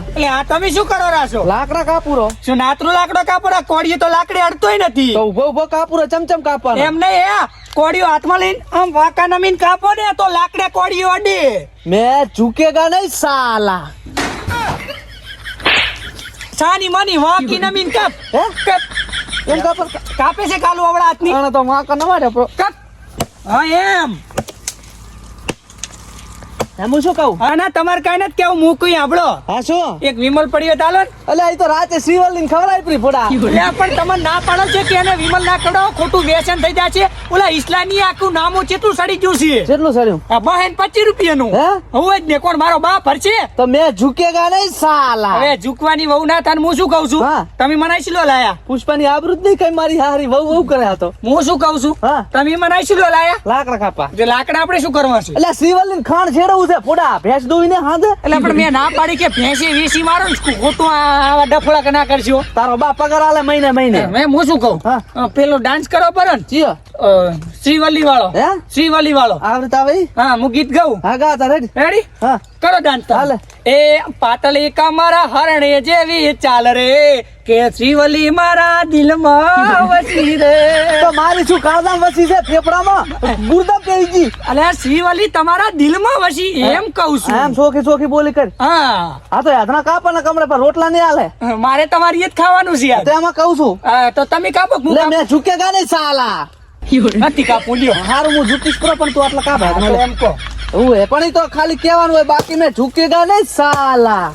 એટલે આ તમે શું કરો રાશો? લાકડા કાપુરો. શું નાતરું લાકડો કાપો? કોડીઓ તો લાકડી અડતોય નથી. તો ઉભો ઉભો કાપુરો ચમચમ કાપવાનો. એમ નહીં હે, કોડીઓ હાથમાં લઈને આમ વાંકા નમીન કાપો ને તો લાકડે કોડીઓ અડે. મેં ઝુકેગા નહીં સાલા. સાની માની વાંકી નમીન કાપ. હે? કાપ. એમ કાપે છે કાલુ આવડા હાથની. આને તો વાંકા ન મારે કાપ. હા એમ. એમ હું શું કહું? હા ના તમારે કઈ નથી કેવું, મૂકું આંભળો. હા શું? એક વિમલ પડ્યો ચાલો ને. અલ્યા એ તો રાતે શ્રીવલ્લી ખવડાવી પડી ફોડા. એટલે પણ તમે ના પાડો છે કે એને વિમલ ના કઢાવો, ખોટું વ્યસન થઈ જાય છે. ઓલા ઇસ્લાની આખું નામું કેટલું સડી ગયું છે. કેટલું સડ્યું? આ બહેન 25 રૂપિયાનું. હે? હું જ ને કોણ મારો બાપ હરશે? તો મેં ઝુકેગા નહીં સાલા. હવે ઝૂકવાની વહુ ના થાય. હું શું કહું છું, હા. તમે મને શીલો લાયા. પુષ્પાની આબરૂ જ નહીં કઈ મારી હારી વહુ વહુ કરે હતો. હું શું કહું છું, હા. તમે મને શીલો લાયા. લાકડા કાપા. જે લાકડા આપણે શું કરવા છે? એટલે શ્રીવલ્લી ખાણ છેડવું છે ફોડા. ભેંસ દોઈને હાંધે. એટલે પણ મેં ના પાડી કે ભેંસી વીસી મારો ને ખોટું આવા ડફોડા કે ના કરશો. તારો બાપ પગાર આલે મહિને મહિને. મેં હું શું કહું, હા. પેલો ડાન્સ કરો પર ને ચિયો શ્રીવલ્લી વાળો. હે? શ્રીવલ્લી વાળો. આવડતા ભાઈ? હા હું ગીત ગાઉં. હા ગા તા રેડી. રેડી? હા કરો ડાન્સ. હાલે. એ પાતળી કમર હરણે જેવી ચાલ રે, કે શ્રીવલ્લી મારા દિલમાં વસી રે. તો મારી શું કાળજામ વસી છે ફેફડામાં ગુર્દા પેઈ ગઈ. અલ્યા શ્રીવલ્લી તમારા દિલમાં વસી એમ કહું છું. આમ સોખી સોખી બોલી કર. હા આ તો યાદના કાપાના કમરે પર રોટલા નહીં આલે. મારે તમારી જ ખાવાનું છે યાર. તો એમાં કહું છું. હા, તો તમે કાપો. હું લે કાપું. મેં ઝુકેગા નહીં સાલા. નથી કાપું લ્યો. હારું હું ઝુકીશ કરો પણ તું આટલા કાપા. હા, તો એમ કહો. હું એ પણ ઈ તો ખાલી કહેવાનું હોય, બાકી મેં ઝુકેગા નહીં સાલા.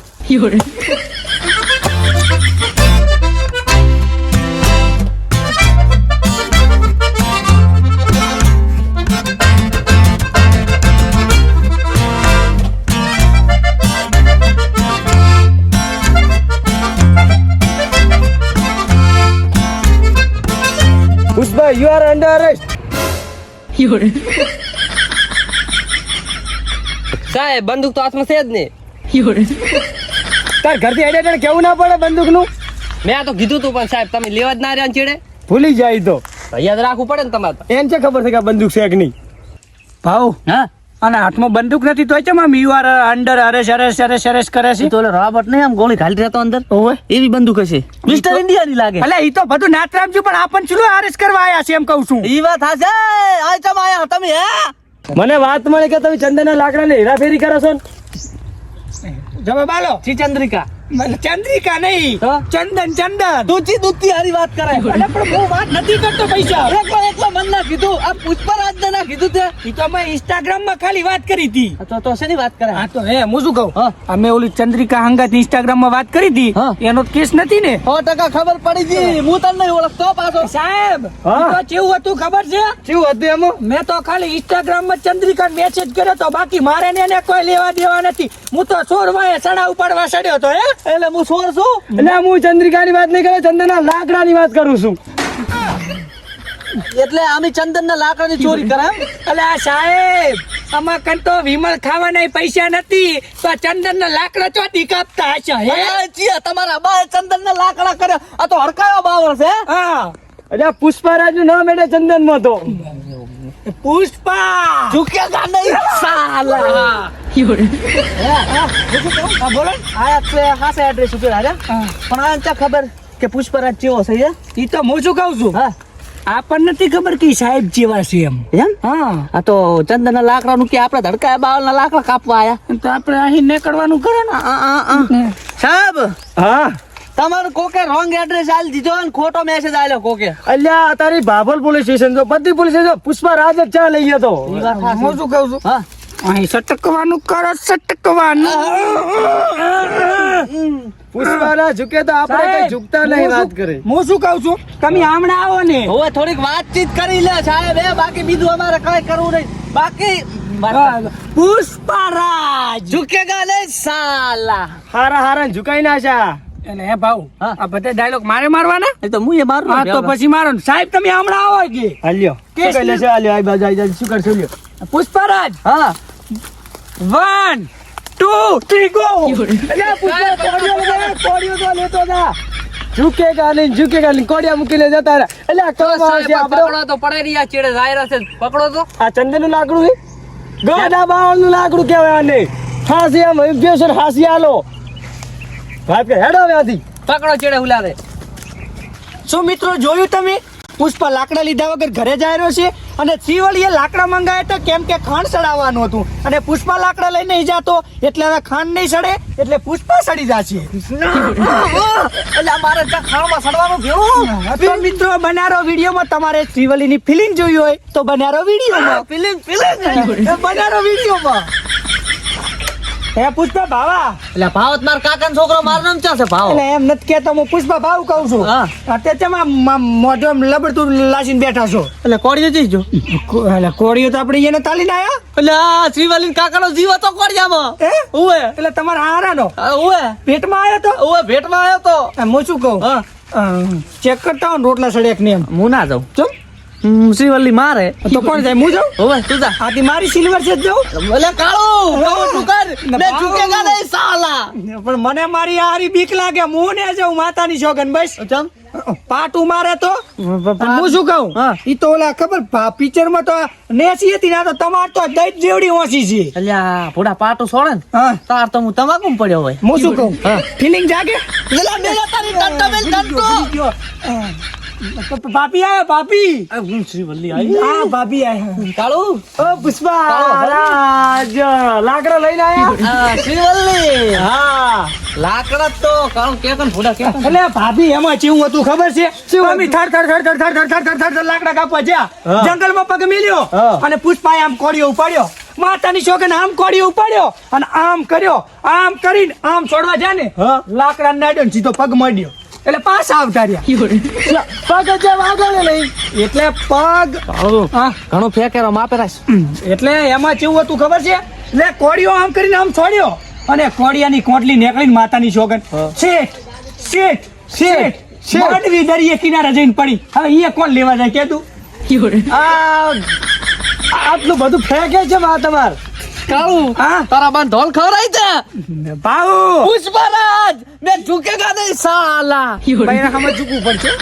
Pushpa you are under arrest. સાહેબ બંદૂક તો હાથમાં છે જ નહીં. તાર ઘરથી હેડે કેવું ના પડે બંદૂક નું? મેં તો કીધું તું પણ સાહેબ તમે લેવા જ ના રહ્યા ચીડે. ભૂલી જાય તો યાદ રાખવું પડે ને તમારે. એમ છે ખબર છે કે આ બંદૂક છે કે નહીં. ભાવ હા અને હાથમાં બંદૂક નથી તો ચમ આમ યુ આર અંડર અરેસ્ટ કરે છે. તો ઓલો રોબર્ટ નહીં આમ ગોળી ઘાલી રહેતો અંદર. ઓવે એવી બંદૂક હશે. મિસ્ટર ઇન્ડિયા ની લાગે. અલ્યા ઈ તો બધું નાત રામજુ, પણ આપણ ચલો અરેસ્ટ કરવા આયા છે એમ કહું છું. ઈ વાત હશે. આ ચમ આયા તમે હે? મને વાત મળી કે તમે ચંદનના લાકડાને હેરાફેરી કરો છો ને. જવાબ આલો. ચી ચંદ્રિકા. ચંદ્રિકા નહીં, તો? ચંદન. દૂધી દૂધી હારી વાત કરે. અલ્યા પણ હું વાત નથી કરતો પૈસા. એકલો મન ના કીધું. આ પુષ્પરાજ ને ના કીધું તે. ઈ તો મેં ઇન્સ્ટાગ્રામ માં ખાલી વાત કરી હતી. તો શેની વાત કરે? હા તો હે હું શું કહું, હા. અમે ઓલી ચંદ્રિકા હંગાત ઇન્સ્ટાગ્રામ માં વાત કરી હતી. હા. એનો કેસ નથી ને 100% ખબર પડી ગઈ. હું તને નહીં ઓળખતો પાછો. સાહેબ. હા. ઈ તો કેવું હતું ખબર છે? શું હતું એમાં? મેં તો ખાલી ઇન્સ્ટાગ્રામ માં ચંદ્રિકા મેસેજ કર્યો તો, બાકી મારે ને એને કોઈ લેવા દેવા નથી. હું તો ચોરવાએ સડા ઉપાડવા સડ્યો તો. હે એટલે હું સોર છું. એટલે હું ચંદ્રિકાની વાત નહીં કરું, ચંદનના લાકડાની વાત કરું છું. એટલે અમે ચંદન ના લાકડાની ચોરી કરે એમ? અલે આ સાહેબ, આમાં કન તો વિમલ ખાવાના પૈસા નથી તો ચંદન ના લાકડા ચોથી કાપતા હશે. હે એ ચિયા તમારા બાએ ચંદન ના લાકડા કરે. આ તો હડકાયો બાવર છે. હા અરે પુષ્પરાજ નું નામ એટલે ચંદન માં તો પુષ્પા ઝુકેગા નહીં સાલા. હા બોલો. આ એટલે હાસે એડ્રેસ ઉપર આવ્યા. પણ આ ચા ખબર કે પુષ્પરાજ કેવો છે? ઈ તો હું શું કહું છું, હા આપણને નથી ખબર કે ઈ સાહેબ જેવા છે એમ. એમ? હા આ તો ચંદન ના લાકડા નું કે આપડે ધડકાયા બાવળ ના લાકડા કાપવા આયા. તો આપણે અહીં નીકળવાનું કરે ને. સાહેબ હા તમારું કોકે રોંગ એડ્રેસ આલી દીધો અને ખોટો મેસેજ આલ્યો કોકે. અલ્યા તારી બાભલ પોલીસ સ્ટેશન તો બધી પોલીસ સ્ટેશન પુષ્પરાજ જ ચા લઈ ગયો તો. ઈ વાત સાચી. હું શું કહું છું, હા અહીં સટકવાનું કરો સટકવાનું. પુષ્પરાજ ઝુકે તો આપણે કઈ ઝુકતા નહીં વાત કરે. હું શું કહું છું, તમે આમણે આવો ને. હવે થોડીક વાતચીત કરી લે સાહેબ. બાકી બીજું અમારે કઈ કરવું નહીં. બાકી પુષ્પરાજ ઝુકેગા નહીં સાલા. હારા ઝુકાઈ ના છે. એટલે હે ભાવ હા. આ બધા ડાયલોગ મારે મારવાના. એ તો હું એ મારું. હા તો પછી મારો ને. સાહેબ તમે હમણાં આવો કે હાલ્યો કેસ શું કહે છે? હાલ્યો આ બાજુ આવી શું કરશો લ્યો. પુષ્પરાજ હા 1 2 3 ગો. અલ્યા પુષ્પરાજ કોડિયો તો લેતો જા. ઝુકેગા નહીં કોડિયા મૂકીને જતા રહ્યા. અલ્યા કમાવા છે આપણો. પકડો તો પડાઈ રહ્યા ચેડે જાયરા છે. પકડો તો. આ ચંદન નું લાકડું છે, ગોડા બાવળ નું લાકડું કહેવાય આને. ફાંસી આમ ઇન્ફ્યુઝન ફાંસી આલો. વાત કર હેડો હવે આથી પકડો ચેડે ઉલારે. શું મિત્રો જોયું તમે? પુષ્પા લાકડા લીધા વગર ઘરે જઈ રહ્યો છે અને શ્રીવલીએ લાકડા મંગાવ્યા હતા કેમ કે ખાંડ સડાવવાનું હતું અને પુષ્પા લાકડા લઈને નહીં જાતો એટલે હવે ખાંડ નહીં સડે એટલે પુષ્પા સડી જશે. એટલે મારે ત્યાં ખાવામાં સડવાનું કેવું? તો મિત્રો બનારો વિડીયોમાં તમારે શ્રીવલીની ફિલિંગ જોઈ હોય તો બનારો વિડીયોમાં બનારો વિડીયોમાં. હે પુષ્પા ભાવા એટલે ભાવત માર કાકાનો છોકરો મારું નામ ચાલશે ભાવ. એટલે એમ નથી કેતો હું પુષ્પા ભાવ કહું છું. હા. અત્યારે તમે મોઢું લબડતું લાસીને બેઠા છો. એટલે કોડીઓ જઈજો. એટલે કોળીઓ તો આપણે એને તાલીને આયા એટલે આ શ્રીવાલી કાકાનો જીવ હતો કોડિયામાં. હે? ઓએ એટલે તમારા હારાનો ઓએ પેટમાં આવ્યો તો ઓએ ભેટમાં આવ્યો તો. હું શું કહું હા ચેક કરતા હો ને રોટલા સડેક ને એમ હું ના જાઉં. ચમ શ્રીવલ્લી મારે તો કોણ જાય હું જાઉં ઓએ તું જા. આથી મારી સિલ્વર છે જ જાઉં એટલે કાળું કહું તું કર ને ઝૂકેગા નહીં સાલા. પણ મને મારી હારી બીક લાગે હું ને જાઉં માતાની સોગન બસ ચમ પાટું મારે તો અને હું શું કહું હા. ઈ તો ઓલા ખબર પિક્ચર માં તો નેસી હતી ના તો તમાર તો દઈ જેવડી ઓછી છે. એટલે આ ભોળા પાટું છોડે ને હા તાર તો હું તમાકુ પડ્યો હોય. હું શું કહું હા. ફિલિંગ જાગે એટલે મેલા તારી ટટ્ટો મેલ ટટ્ટો. ભાભી આયા ભાભી શ્રીવલ્લી હા ભાભી આયા કાળું ઓ પુષ્પા ચાલો, રાજ લાકડા લઈને આયા શ્રીવલ્લી હા લાકડા તો કાળું કે કન ભોળા કે કન. એટલે ભાભી એમાં કેવું હતું ખબર છે અમે થર લાકડા કાપવા જ્યાં હા. જંગલમાં પગ મિલ્યો હા. અને પુષ્પાએ આમ કોળીઓ ઉપાડ્યો માતાની શોખન આમ કોળીઓ ઉપાડ્યો અને આમ કર્યો આમ કરીને આમ છોડવા જાય ને હા. લાકડા નાડ્યો ને સીધો પગ મળ્યો એટલે પાછા આવતા રહ્યા પગ જે વાગો ને નહીં એટલે પગ કાળું હા ઘણો ફેકેરો માપે રાખ. એટલે એમાં કેવું હતું ખબર છે એટલે કોળીઓ આમ કરીને આમ છોડ્યો અને કોળિયાની કોટલી નીકળીને માતાની શોગન શેઠ શેઠ શેઠ માંડવી દરિયે કિનારે જઈને પડી. હવે અહીંયા કોણ લેવા જાય કેતું આટલું બધું ફેંકે છે બા તમાર કાળું હા તારા બાન ઢોલ ખવરાઈ છે ભાઉ પુષ્પરાજ મેં ઝૂકેગા નહીં સાલા. ભાઈ સામે ઝૂકવું પડશે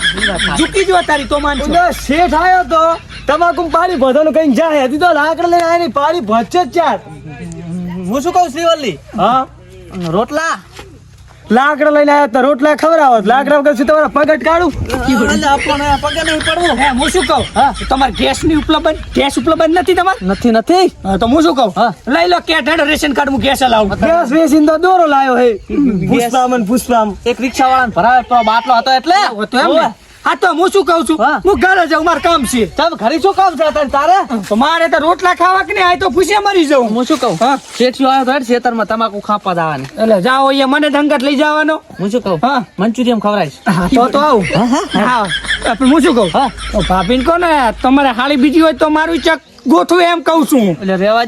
ઝૂકી જો તારી તો માનજો ઉધર શેઠ આયો તો તમાકુ પાડી ભધવાનું કઈ જાય હજી તો લાકડા લઈને આયા ની પાડી ભજશે જ ચાર. હું શું કહું શ્રીવલ્લી હા રોટલા લાકડા લઈને આયા તો રોટલા ખવડાવો લાકડા વગર શું તમારા પગટ કાઢું. એટલે આપણને પગે નહીં પડવું. હે હું શું કહું હા. તમારે ગેસ ઉપલબ્ધ નથી તમારે નથી નથી હા, તો હું શું કહું હા. લઈ લો કેટ હેડો રેશન કાર્ડ હું ગેસ લાવું ગેસ વેચીને તો દોરો લાયો હે પુષ્પામ પુષ્પામ. એક રિક્ષા વાળાને ભરાવે તો બાટલો હતો એટલે તો એમ ને? હા તો હું શું કહું છું હા. હું ઘરે જાઉં મારે કામ છે તમે ઘરે શું કામ છે અત્યારે તારે? તો મારે તો રોટલા ખાવા કે નહીં આ તો પૂછ્યા મરી જાઉં હું શું કહું હા. શેઠિયો આવ્યો તો હેડ ખેતરમાં તમાકુ ખાપા દાવાની. એટલે જાઓ અહીંયા મને ધંગટ લઈ જવાનો હું શું કહું હા. મંચુરિયમ ખવડાવીશ. તો આવું હા પણ હું શું કહું હા. તો ભાભીને કહો ને તમારે હાળી બીજી હોય તો મારું ચક ગોઠવું એમ કહું છું એટલે રેવા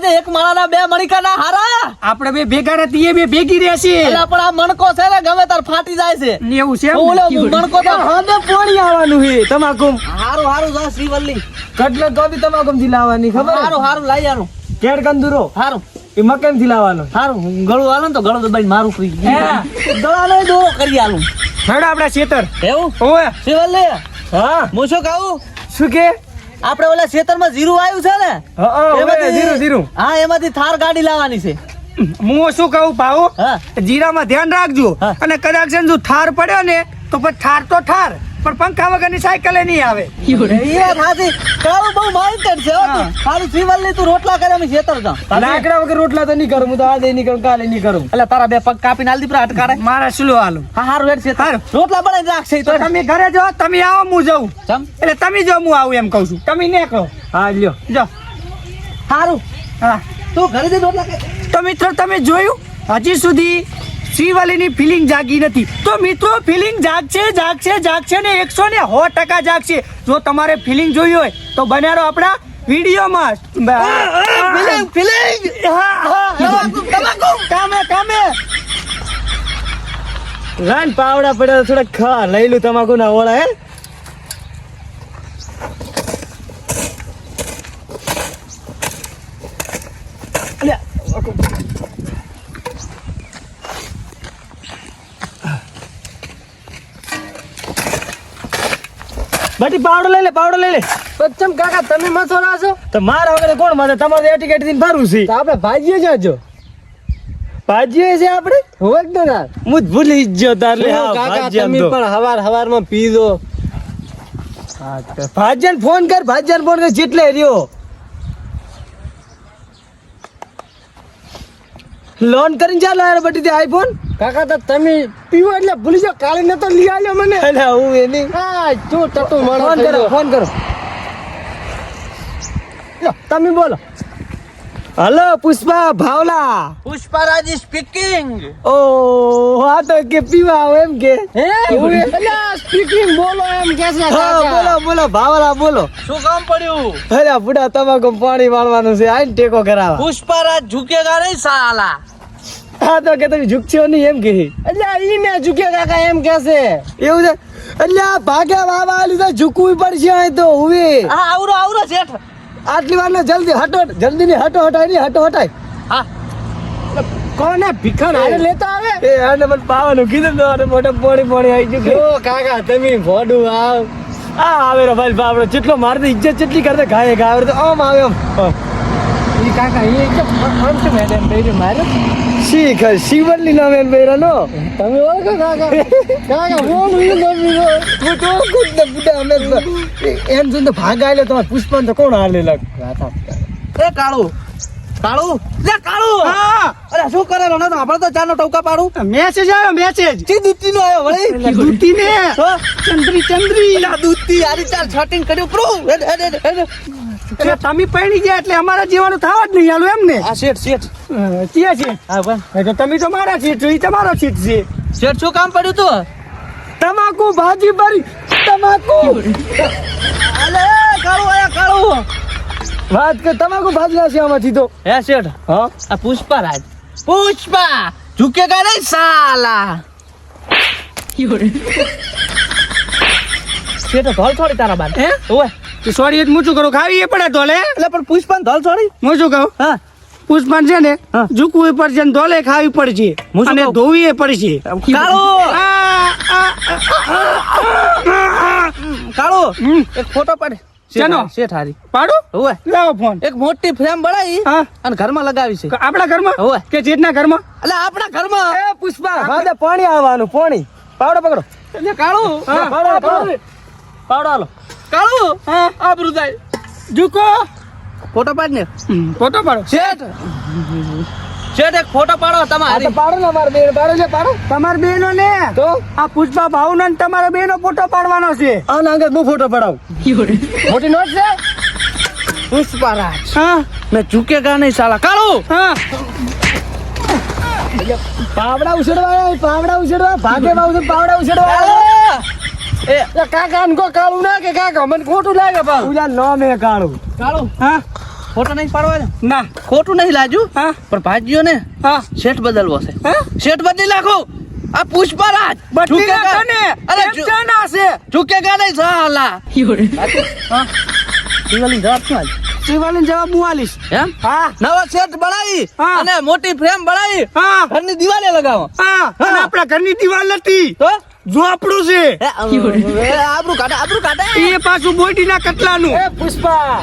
દે એક માળાના બે મણકાના હારા. આપણે બે ભેગા નથી એ બે ભેગી રહેશે એટલે પણ આ મણકો છે ને ગમે તાર ફાટી જાય છે. એવું છે એમ ઓલો ને? મણકો તો હવે પોણી આવવાનું હે તમાકુ હારું હારું જા શ્રીવલ્લી. કટલે તો બી તમાકુ થી લાવવાની ખબર હારું હારું લાઈ આલું. કેડ કંદુરો હારું એ મકાન થી લાવવાનો. હારું ગળું આલું ને તો ગળું દબાઈને મારું ફ્રી હા. ગળાનો દોરો કરી આલું. હેડો આપડા ખેતર એવું ઓય શ્રીવલ્લી હા હું શું કહું શું કે આપણે ઓલા ખેતરમાં જીરું આવ્યું છે ને હા એમાંથી- જીરું હા એમાંથી થાર ગાડી લાવવાની છે. હું શું કહું ભાઉ હા જીરામાં ધ્યાન રાખજો હા. અને કદાચ છે ને જો થાર પડ્યો ને તો પછી ઠાર તો ઠાર પણ પંખા વગરની સાયકલ નહીં આવે એ વાત સાચી. કાળું બહુ minded છે હો તું. હા. હારું શ્રીવલ્લી તું રોટલા કરે અમે ખેતર જાઉં. લાકડા વગર રોટલા તો નહીં કરું હું તો આજે નહીં કરું કાલે નહીં કરું. એટલે તારા બે પગ કાપીને આલદી પર અટકારે. મારા શું હાલું હા હારું હેડ ખેતર. હારું. રોટલા બનાવીને રાખશે ઈ તો તો. તમે ઘરે જાઓ તમે આવો હું જાઉં ચમ એટલે તમે જો હું આવું એમ કહું છું તમે નીકળો હા લ્યો જો હારું હા તું ઘરે જઈને રોટલા કરે. તો મિત્રો તમે જોયું હજી સુધી શ્રીવલીની ફિલિંગ જાગી નથી તો મિત્રો ફિલિંગ જાગશે ને 100% જાગશે જો તમારે ફિલિંગ જોઈ હોય તો બનારો આપણા વિડીયોમાં Feeling. કામે લાન પાવડા પડ્યા તો થોડા ખા લઈ લું તમાકુ ના ઓળા હે બાટી પાવડો લઈ લે પચ્ચમ કાકા તમે મસોરા છો તો મારા વગર કોણ મારે તમારે એટીકેટ થી ભરવું છે આપણે ભાજીએ જ છો ભાજીએ છે આપણે હોય જ ને તાર. હું જ ભૂલી જ ગયો તાર લે. હા, કાકા ભાજ્યાન તમે તો. પણ હવારમાં પીજો. ભાજ્યાન ફોન કર, ભાજ્યાન ફોન કર, જેટલે રહ્યો લોન કરીને ચાલ યાર બટી આઈફોન. કાકા તો તમે પીવો એટલે ભૂલી જાઓ. કાલે ને તો લઈ આવ્યો મને. અલા હું એની હા તું ટટુ માણસ ફોન થઈ કરો, ગયો. ફોન કરો. લો, તમે બોલો. હલો પુષ્પા ભાવલા. પુષ્પરાજ સ્પીકિંગ. ઓ આ તો કે પીવા આવો એમ કે. હે અલ્યા સ્પીકિંગ બોલો એમ કે છે હા કાકા. બોલો બોલો ભાવલા બોલો. શું કામ પડ્યું? અરે બુડા તમાકુ પાણી વાળવાનું છે, આઈને ટેકો કરાવવા. પુષ્પરાજ ઝુકેગા નહીં સાલા. હા તો કે તમે ઝુકશો નહીં એમ કે. અલ્યા ઈ ને ઝુકે કાકા એમ કે છે. એવું છે એટલે આ ભાગ્યા વાવા આલી તો ઝુકવું પડશે અહીં તો હવે. હા આવરો શેઠ. આટલી વાર ને જલ્દી હટો, જલ્દી ની હટો હટાય ની હટો હટાય. હા કોને ભીખન હારે લેતા આવે? એ આને મને પાવાનું કીધું તો આને મોઢે પોણી પોણી આવી ગયું કે. જો કાકા તમે ભોડું આવ. આ આવે રે ભાઈ બાપડો જેટલો મારતો ઇજ્જત જેટલી કરતે ઘાયે ઘા આવે તો આમ આવે આમ. ઈ કાકા ઈ કે આમ છે મેડમ બેરી મારે. શીખ શિવલ્લી નામ એમ બેરાનો. તમે ઓળખો કાકા. કાકા બોલું ઈ નવી હું તો ખુદ ને બુડા અમે તો એમ જોઈને તો ભાગ આયલો તમારે પુષ્પાને તો કોણ હાલે લાગ. એ કાળુ લે કાળુ. હા અરે શું કરે રો? તો આપણે તો ચાનો ટોકા પાડું. મેસેજ આવ્યો, મેસેજ. ચી દૂતી નો આવ્યો વળી. દૂતી ને તો ચંદ્રી લા દૂતી આરી ચાર છટિંગ કર્યું પ્રો. એટલે તમે પૈણી ગયા એટલે અમારા જીવાનું થવા જ નહીં આલું એમ ને. આ શેઠ ક્યાં છે? હા ભાઈ એ તો તમે તો મારા સીટ છો, ઈ તમારો સીટ છે. શેઠ શું કામ પડ્યું તું? તમાકુ ભાજી ભરી તમાકુ. અલે કાળુ આયા કાળુ. વાત કે તમાકુ ભાજી નાખી આમાંથી તો. હે શેઠ હા આ પુષ્પા ઝુકેગા નહીં સાલા. શેઠ ધોલ છોડી તારા બાદ. હે? ઓય તો સોરી એક મૂચું કરું, ખાવી એ પડે ધોલે. એટલે પણ પુષ્પા ધોલ છોડી. હું શું કહું? હા પુષ્પાન છે ને હા. ઝૂકવું પડશે ને ધોલે ખાવી પડશે હું શું અને કહું? ધોવી એ પડશે. કાળુ હમ. એક ફોટો પાડ. શેનો? શેઠ હારી. પાડું? ઓય લાવો ફોન. એક મોટી ફ્રેમ બનાવી હા. અને ઘરમાં લગાવી છે. આપણા ઘરમાં હોવે. કે જેટના ઘરમાં? એટલે આપણા ઘરમાં. એ પુષ્પા ભાદે પાણી આવવાનું પાણી. પાવડો પકડો. એટલે કાળુ હા. પાવડો પાવડો. પાવડો હાલો. કાળુ હા. આબરૂ જાય. ઝૂકો. ફોટો પાડ ને. ફોટો પાડો. શેઠ શેઠ એક ફોટો પાડો આ તો તમારી. પાડો ને અમારે બેન પાડો છે પાડો. તમાર બેનો ને તો આ પુષ્પા ભાવનો ને તમારો બેનો ફોટો પાડવાનો છે. આના આગળ હું ફોટો પડાવું. મોટી નોટ છે. પુષ્પારાજ હા મેં ઝુકેગા નહીં સાલા. કાળુ હા પાવડા ઉછળવા પાવડા ઉછળવા ભાગે બાવ પાવડા ઉછળવા. એ એ કાકા ને કો કાળું ના કે કાકા મને ખોટું લાગે પાછું. ઉલા નો મે કાળું. કાળુ હા ફોટો નહીં પાડવા ને. ના ખોટું નહીં લાજુ હા પણ ભાજીઓ ને હા શેઠ બદલવો છે. હા શેઠ બદલી નાખો. આ પુષ્પારાજ બદલી ઝુકેગા- નાખો ને. અરે એમ છે ના છે. ઝુકેગા નહીં સાલા. હા દિવાળી જવાબ શું આજ? શિવાલીન જવાબ 42. એમ હા નવા સેટ બનાવી હા. અને મોટી ફ્રેમ બનાવી હા ઘરની દિવાલે લગાવો. હા અને આપણા ઘરની દિવાલ નથી, તો ઝોપડું છે. આબરૂ કાઢે. એ પાછું બોટીના કટલાનું. એ પુષ્પા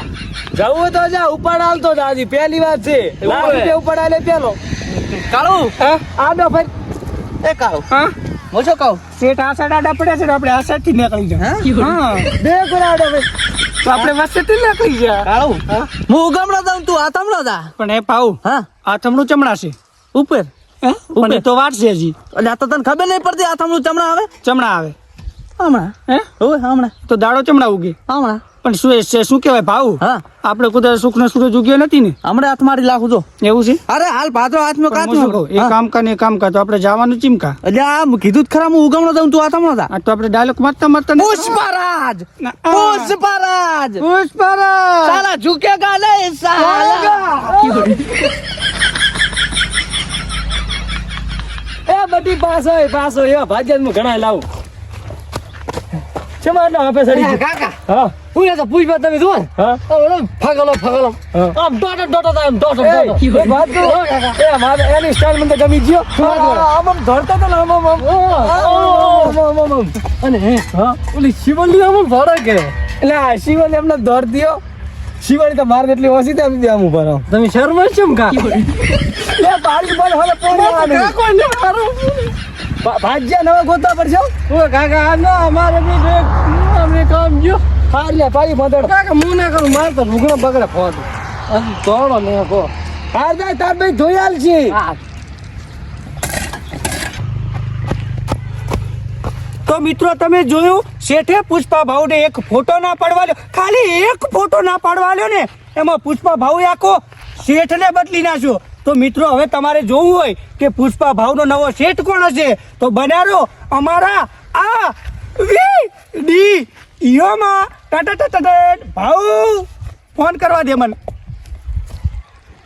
જવું તો જા ઉપાડ હાલતો દાદી પહેલી વાત છે. લાખ રૂપિયા ઉપાડ હાલે પેલો. કાળુ હા આડો ભાઈ. એ કાળુ હા હું શું કહું? શેઠ આ સાઈડ આડા પડ્યા છે તો આપણે આ સાઈડ થી નીકળી જાય. હા બે ગુના આડો ભાઈ. તો આપણે વચ્ચે થી નીકળી જાય. કાળુ હું ઉગામડા જાઉં તું આથમડો જા. પણ એ પાઉ હા આથમણું ચમડા છે. ઉપર હે? પણ એ તો વાર છે હજી. એટલે આ તો તને ખબર નહીં પડતી આથમડું ચમડા આવે ચમડા આવે હમણાં. હે ઓય હમણાં તો દાડો ચમડા ઉગે. હમણાં પણ શું કહેવાય ભાવ? હા આપણે કુદરત સુખ નો સૂરજ ઉગ્યો નથી ને, હમણાં હાથ મારી લાખું જો. એવું છે. અરે હાલ ભાદરો હાથમાં પણ હું શું કહું, કાચું. એ કામ કા ને એ કામ કા તો આપણે જવાનું ચીમકા. એટલે આ કીધું જ ખરા હું ઉગામડો જાઉં તું આથમડો જા. આ તો આપણે ડાયલોગ મારતા મારતા પુષ્પરાજ ના. પુષ્પરાજ પુષ્પરાજ સાલા ઝુકેગા નહીં સાલા. એ બધી પાસો એવા ભાજન હું ઘણા લાવું. ચેમાં આટલા આપે સડી છે? કાકા હા હું તો પુષ્પા તમે જુઓ ને. હા ફગલો હા. આમ ડોટો થાય આમ ડોટો એ વાત તો એ મારે એની સ્ટાઇલ મને તો ગમી ગયો. આમ આમ ધરતો તો ને આમ આમ આમ. આમ આમ આમ. અને હે હા ઓલી શિવલ્લી આમ ભરે કે એટલે આ શિવાને એમને દોર દ્યો. શિવાની તો મારે એટલી ઓછી થાય આમ ઉભા રહો. તમે શર્મા છો કા લે બારી બોલ હવે પોણી ભાજ્યા નવા ગોતા પડશે ઓ કાકા આ ના અમારે બી અમને કામ જો હાર લે પાડી મદડ કાકા હું ના કરું માર તો ભૂગણો બગડે ફોન તોડો ને કો હાર જાય તાર ભાઈ જોઈ આલ છે તો મિત્રો તમે જોયું શેઠે પુષ્પા ભાઉને એક ફોટો ના પાડવાલ્યો, ખાલી એક ફોટો ના પાડવાલ્યો ને એમાં પુષ્પા ભાઉ આખો શેઠને બદલી નાખ્યો. તો મિત્રો હવે તમારે જોવું હોય કે પુષ્પા ભાઉનો નવો શેઠ કોણ હશે તો બનારો અમારા આ વિડીયોમાં ભાઉ ફોન કરવા દે મને.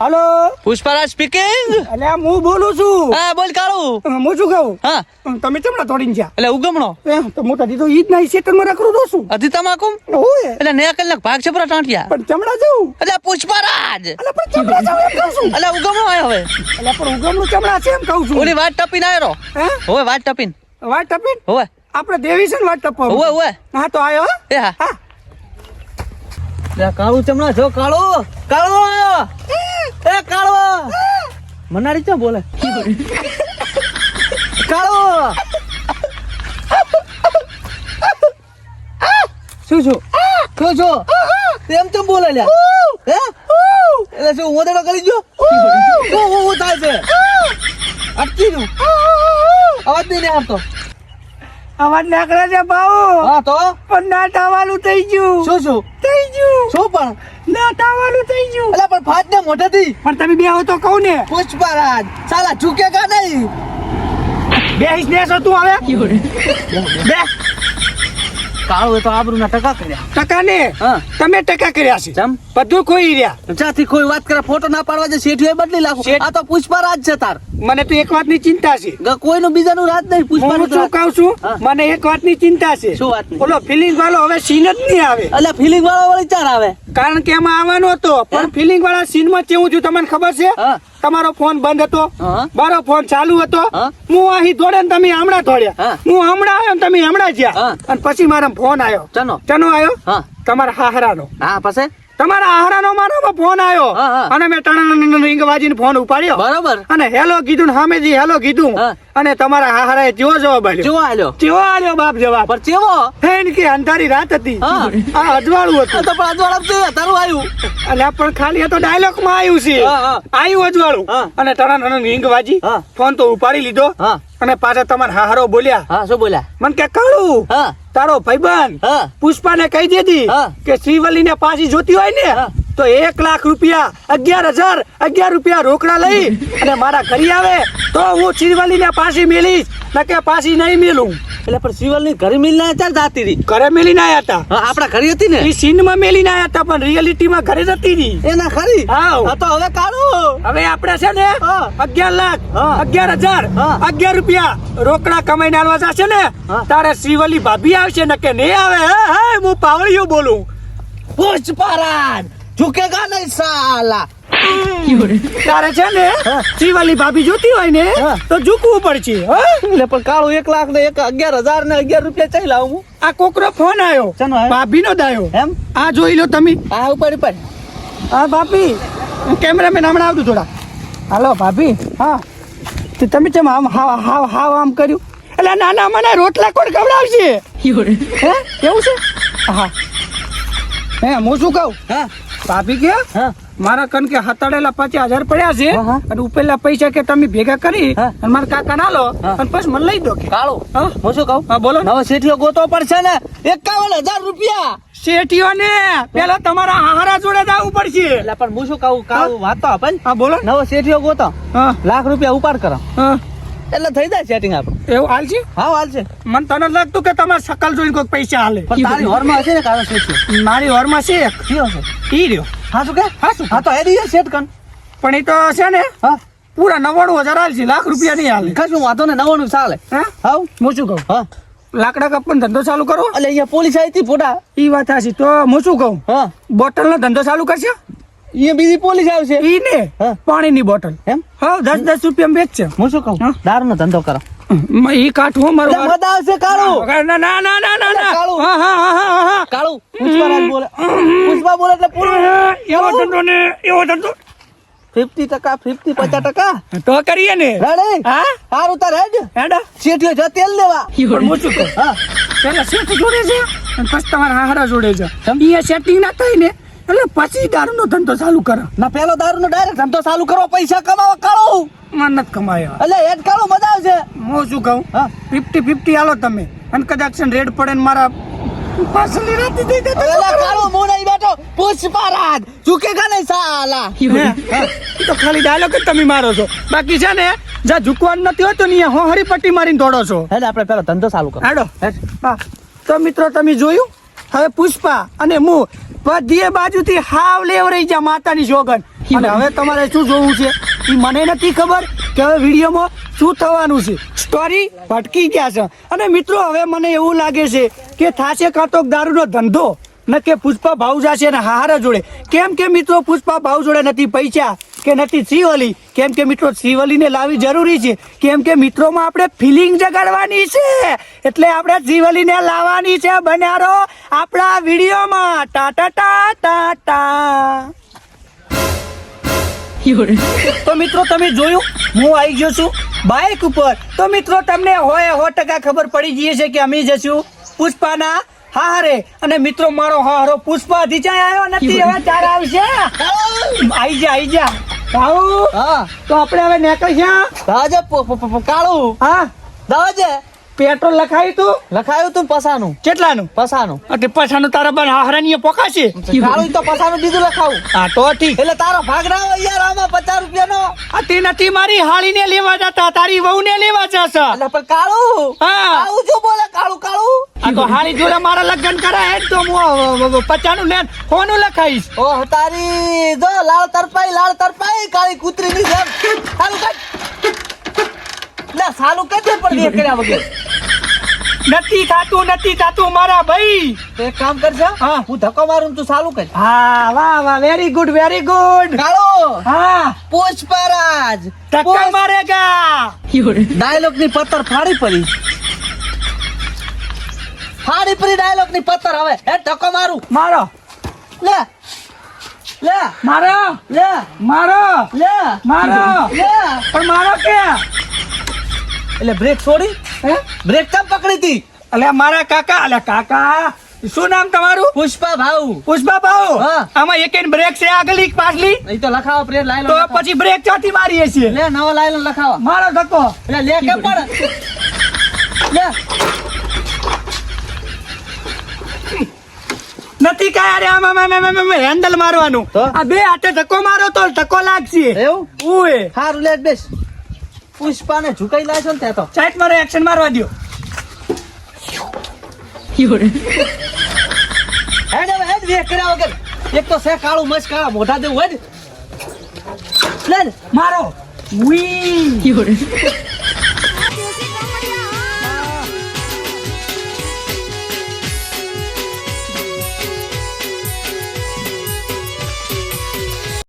હાલો પુષ્પરાજ સ્પીકિંગ. અલ્યા હું બોલું છું. હા બોલ કાળુ. હું શું કહું હા તમે ચમડા તોડીને ગયા એટલે ઉગમણો તો મોટા દીધો ઈ જ નહીં સેકન્ડમાં રાખું તો શું અધી તમાકુ ઓય એટલે ને કલાક ભાગ છે પૂરા ટાંટિયા પણ ચમડા જવું એટલે પુષ્પરાજ અલા પણ ચમડા જાવ એમ કહું છું. એટલે ઉગમણો આવ્યો હવે અલા પણ ઉગમનું ચમડા છે એમ કહું છું. ઓલી વાત ટપીને આવ્યો હે હવે વાત ટપીને વાટ ટપીન હવે આપણે દેવી છે ને વાટ ટપવા હવે હવે હા તો આયો એ હા હા લે કાળુ ચમડા જો કાળુ કાળુ એ કાળુ મનારી ક્યાં બોલે કાળુ શું શું શું છો તેમ કેમ બોલે લ્યા હે એટલે શું મોદેડો કરી ગયો શું થાય છે અટકી નું અવાજ નહીં આવતો અવાજ નાકરા છે ભાઉ હા તો પણ ના ટાવાનું થઈ ગયું શું શું થઈ ગયું શું પણ ના ટાવાનું થઈ ગયું એટલે પણ ફાટ ને મોઢેથી પણ તમે બે આવો તો કહું ને પુષ્પરાજ સાલા ઝુકેગા નહીં બે હિસ્ને છો તું હવે બે કાળો તો આબરૂ ના ટકા કર્યા ટકા ને હા તમે ટકા કર્યા છે ચમ બધું ખોઈ રહ્યા ચાથી કોઈ વાત કરે ફોટો ના પાડવા છે શેઠીઓ બદલી લાખો આ તો પુષ્પરાજ છે તાર મને તો એક વાતની ચિંતા છે કોઈનું બીજાનું રાજ નહીં હું પુષ્પરાજ શું કહું છું હા. મને એક વાતની ચિંતા છે શું વાતની? ઓલો ફિલિંગ વાળો હવે સીન જ નહીં આવે એટલે ફિલિંગ વાળા વાળી ચાર આવે કારણ કે એમાં આવવાનો હતો પણ ફિલિંગ વાળા સીન માં કેવું થયું તમને ખબર છે હા તમારો ફોન બંધ હતો હા. મારો ફોન ચાલુ હતો હા. હું અહીં દોડે ને તમે હમણાં દોડ્યા હા. હું હમણાં આવ્યો ને તમે હમણાં ગયા હા. અને પછી મારો ફોન આવ્યો ચનો ચનો આવ્યો હા તમારા હાહરાનો હા પછી તમારા હાહરાનો મારામાં ફોન આવ્યો હા, હા. અને મેં ટણ રિંગ વાજીને ફોન ઉપાડ્યો બરોબર અને હેલો કીધું ને સામેથી હેલો કીધું હા. અને તમારા હાહરાએ જેવો જવાબ આપ્યો ચેવો આલ્યો જેવો આલ્યો બાપ જવાબ પણ ચેવો એને કે અંધારી રાત હતી હા. આ અજવાળું આ હતું તો પણ અજવાળા છે તારું આવ્યું અલ્યા પણ ખાલી આ તો ડાયલોગ માં આવ્યું છે હા, હા. આવ્યું અજવાળું હા. અને ટણ રિંગ વાજી હા. ફોન તો ઉપાડી લીધો હા અને પાછા તમારા હાહરો બોલ્યા હા શું બોલ્યા મન કે કાળું હા તારો ભાઈબંધ હા પુષ્પાને કહી દીધી હા. કે શ્રીવલ્લીને પાછી જોતી હોય ને હા. તો 1,00,000 રૂપિયા 11,011 રૂપિયા રોકડા લઈ અને મારા ઘરે આવે તો હું શ્રીવલ્લીને પાછી મેલીશ નકે પાછી નહીં મેલું એટલે પણ શિવલ ની ઘરે મિલના ચાર જાતી રહી ઘરે મેલીને આયા હતા હા આપડા ઘરે હતી ને એ સીનમાં મેલીને આયા હતા પણ રિયાલિટીમાં ઘરે જતી હતી એના ખરી હાવ. હા તો હવે કાઢો હવે આપણે છે ને હા. 11,00,000 હા. 11,000 હા. 11 રૂપિયા રોકડા કમાઈને આલવા જશે ને હા. તારે શ્રીવલ્લી ભાભી આવશે ને કે નહીં આવે હે હું પાવળિયું બોલું પુષ્પરાજ ઝુકેગા નહીં સાલા તારે છે ને શ્રીવલ્લી ભાભી જોતી હોય ને હા. તો ઝૂકવું પડશે હો. એટલે પણ કાળો 1,00,000 ને 11,000 ને 11 રૂપિયા ચાઈ લાવું હું આ કોકરો ફોન આવ્યો શાનો આવ્યો? ભાભીનો દાયો એમ આ જોઈ લો તમે આ ઉપર હા ભાભી કેમેરામેન હમણાં આવતું થોડા હાલો ભાભી હા તો તમે કેમ આમ હાવ હાવ હાવ આમ કર્યું એટલે નાના મને રોટલા કોણ ખવડાવશે હે કેવું છે હા હે હું શું કહું હા ભાભી કે હા મારા કન કે હતાડેલા 50,000 પડ્યા છે હા, હા. અને ઉપેલા પૈસા કે તમે ભેગા કરી હા. અને મારા કાકા ના લો હા. અને પછી મને લઈ દો કે કાળો હા? હું શું કહું હા બોલો નવો શેઠિયો ગોતો પડશે ને 51,000 રૂપિયા શેઠીઓ ને પેલા તમારા હારા જોડે જવું પડશે એટલે પણ હું શું કહું કાળો વાત તો આપે હા બોલો નવો શેઠિયો ગોતો હા લાખ રૂપિયા ઉપાડ કરો હા એટલે થઈ જાય સેટિંગ આપણું એવું હાલ છે હા હાલ છે મને તને લાગતું કે તમારે શકલ જોઈને કોઈ પૈસા હાલે પણ તારી હોરમાં હશે ને કાળો શેઠિયો મારી હોરમાં છે એક કયો છે ઈ રહ્યો હા શું કે હા તો હેડી સેટ કન પણ એ તો છે ને હા પૂરા 99,000 હાલ છે લાખ રૂપિયા નહીં હાલે કશું વાંધો ને 99 ચાલે હા હાવ હું શું કહું હા લાકડા કાપવાનો ધંધો ચાલુ કરો એટલે અહીંયા પોલીસ આવી હતી ફોટા ઈ વાત હાચી તો હું શું કહું હા બોટલ નો ધંધો ચાલુ કરશે અહીંયા બીજી પોલીસ આવશે ઈ ને હા. પાણીની બોટલ એમ હા 10-10 રૂપિયા વેચશે હું શું કહું હા. દારૂ નો ધંધો કરો ઈ કાઠું મારો એટલે મજા આવશે કાળો ના ના ના ના ના ના કાળું. હા હા હા હા કાળુ પુષ્પરાજ બોલે પુષ્પા બોલે એટલે પૂરું એવો ધંધો ને એવો ધંધો 50%, 50% તો કરીએ ને રેડી હા સારું તાર હેડ હેડો શેઠિયો જો તેલ લેવા પણ હું શું કહું હા પેલા શેઠ જોડે છે અને પછી તમારા હાહરા જોડે છે અહીંયા સેટિંગ ના થાય ને એટલે પછી દારૂનો ધંધો ચાલુ કરો ના પેલો દારૂનો ડાયરેક્ટ ધંધો ચાલુ કરો પૈસા કમાવા કાળો મને નથી કમાયો એટલે હેડ કાળો મજા આવશે હું શું કહું હા 50-50 હાલો તમે અને કદાચ રેડ પડે ને મારા પાછળની રાતી દઈ દે તો એલા કાળો હું નહીં બેઠો પુષ્પારાજ ઝુકેગા નહીં સાલા તો ખાલી ડાયલોગ જ તમે મારો છો બાકી છે ને જ્યાં ઝૂકવાનું નથી હોતું ને હું હરીપટ્ટી મારીને દોડો છો હેડ આપણે પેલો ધંધો ચાલુ કરો હાડો હા તો મિત્રો તમે જોયું હવે પુષ્પા અને હું બધી બાજુથી હાવ લેવરાઈ જા માતાની સોગન અને હવે તમારે શું જોવું છે એ મને નથી ખબર કે હવે વિડીયોમાં શું થવાનું છે સ્ટોરી ભટકી ગયા છે અને મિત્રો હવે મને એવું લાગે છે કે થાશે કાં તો દારૂનો ધંધો ન કે પુષ્પા ભાવ જશે ને હારા જોડે કેમ કે મિત્રો પુષ્પા ભાવ જોડે નથી પૈસા કે નથી શ્રીવલી કેમ કે મિત્રો શ્રીવલીને લાવવી જરૂરી છે કેમ કે મિત્રોમાં આપણે ફિલિંગ જગાડવાની છે એટલે આપણે શ્રીવલીને લાવવાની છે બનારો આપણા વિડીયોમાં ટા ટા ટા ટા તો મિત્રો તમે જોયું હું આવી ગયો છું બાઇક ઉપર તો મિત્રો તમને હોય 100% ખબર પડી ગઈ છે કે અમે જશું પુષ્પાના હારે અને મિત્રો મારો હારો પુષ્પા ધીચાઈ આવ્યો નથી હવે ચાર આવશે આઈ જા આવું હા તો આપણે હવે નીકળી જા દાજે કાળું હા દાજે પેટ્રોલ લખાયું તું લખાયું તું પસાનું કેટલાનું પસાનું એટલે પછાનું તારા બન હારાની પોકાશે કાળું તો પસાનું બીજું લખાવું હા તો ઠીક એટલે તારો ભાગ ના હોય યાર આમાં 50 રૂપિયાનો આ તે નથી મારી હાળીને લેવા જતા તારી વહુને લેવા જશે એટલે પણ કાળું હા આવું શું બોલે કાળું આ તો હાળી જોડે મારા લગ્ન કરાય તો હું 50 નું નેટ ફોનું લખાઈશ ઓહ તારી જો લાળ તરપાઈ કાળી કૂતરીની જેમ સાલું કર લે સાલું કર દે પણ બે કર્યા વગર નથી થાતું મારા ભાઈ તો એક કામ કરજે હા. હું ધક્કો મારું ને તું સાલું કર હા વાહ વેરી ગુડ કાળો હા પુષ્પરાજ ટક્કર મારેગા ડાયલોગ ની પત્તર ફાડી પડી ડાયલોગ ની પત્તર હવે હે ધક્કો મારું મારો લે લે મારો લે મારો લે મારો લે પણ મારો કે એટલે બ્રેક છોડી હે બ્રેક કેમ પકડી હતી અલે મારા કાકા શું નામ તમારું પુષ્પા ભાવ પુષ્પા ભાઉ હા. આમાં એક બ્રેક છે આગળની પાછલી એ તો લખાવો પ્રેર લાઈલો તો પછી બ્રેક ચાથી મારીએ છીએ લે નવો લાઈલો લખાવો મારો ધક્કો એટલે લે કેમ પણ લે નથી કાંઈ અરે આમાં હેન્ડલ મારવાનું તો? આ બે હાથે ધક્કો મારો તો ધક્કો લાગશે એવું ઉએ હારું લે બેસ પુષ્પાને ઝુકાઈ લાવશો ને ત્યાં તો સાઈડ મારો એક્શન મારવા દ્યો હેડ હવે હેડ વેક કર્યા વગર એક તો છે કાળું મસ્ત કાળા મોઢા જેવું હોય ને લે ને. મારો વી